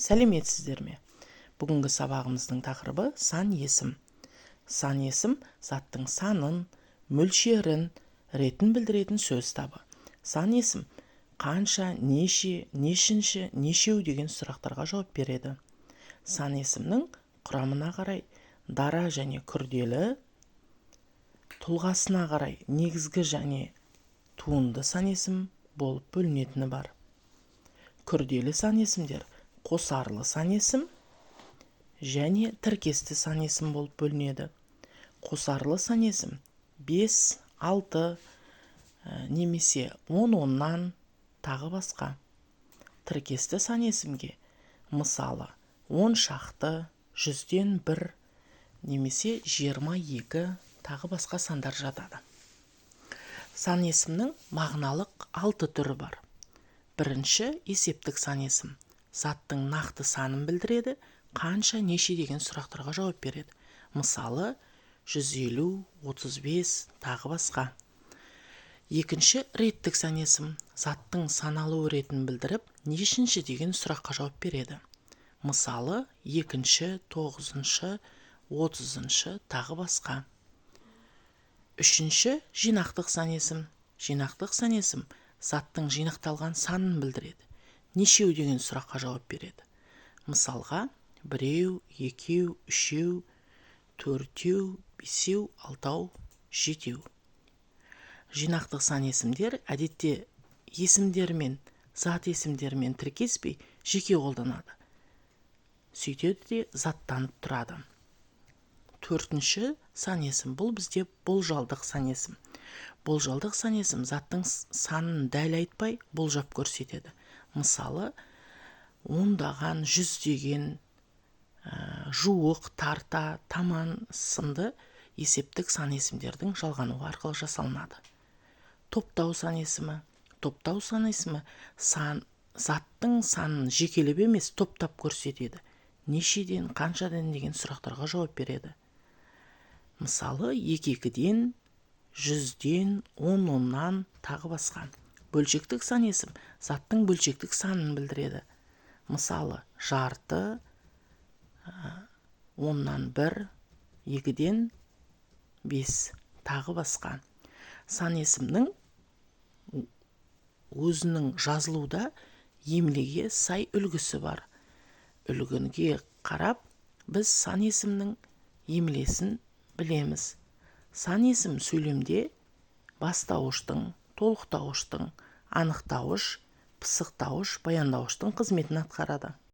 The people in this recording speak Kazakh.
Сәлеметсіздер ме? Бүгінгі сабағымыздың тақырыбы сан есім. Сан есім заттың санын, мөлшерін, ретін білдіретін сөз табы. Сан есім қанша, неше, нешінші, нешеу деген сұрақтарға жауап береді. Сан есімнің құрамына қарай дара және күрделі, тұлғасына қарай негізгі және туынды сан есім болып бөлінетіні бар. Күрделі сан есімдер қосарлы сан есім және тіркесті сан есім болып бөлінеді. Қосарлы сан есім 5, 6 немесе 10-10-нан тағы басқа. Тіркесті сан есімге мысалы 10 шақты, 100-ден 1 немесе 22 тағы басқа сандар жатады. Сан есімнің мағыналық 6 түрі бар. Бірінші есептік сан есім. Заттың нақты санын білдіреді, қанша, неше деген сұрақтарға жауап береді. Мысалы 150, 35 тағы басқа. Екінші реттік сан есім. Заттың саналу ретін білдіріп, нешінші деген сұраққа жауап береді. Мысалы 2-ші, 9-шы, 30-шы тағы басқа. Үшінші жинақтық сан есім. Жинақтық сан есім заттың жинақталған санын білдіреді. Нешеу деген сұраққа жауап береді. Мысалға 1, 2, 3, 4, 5, 6, 7. Жинақтық сан есімдер әдетте есімдермен, зат есімдермен тіркеспей жеке қолданады. Сөйтеді де заттанып тұрады. Төртінші сан есім бұл бізде болжалдық сан есім. Болжалдық сан есім заттың санын дәл айтпай болжап көрсетеді. Мысалы, ондаған, жүздеген, жуық, тарта, таман сынды есептік сан есімдердің жалғануы арқылы жасалынады. Топтау сан есімі. Топтау сан есімі заттың санын жекелеп емес топтап көрсетеді. Нешеден, қаншадан деген сұрақтарға жауап береді. Мысалы, 2-ден, 100-ден, 10-10-нан тағы басқа. Бөлшектік сан есім заттың бөлшектік санын білдіреді. Мысалы, жарты, 10-нан 1, 2-ден 5 тағы басқа. Сан есімнің өзінің жазылуда емлеге сай үлгісі бар. Үлгіге қарап, біз сан есімнің емлесін білеміз. Сан есім сөйлемде бастауыштың, толықтауыштың, анықтауыш, пысықтауыш, баяндауыштың қызметін атқарады.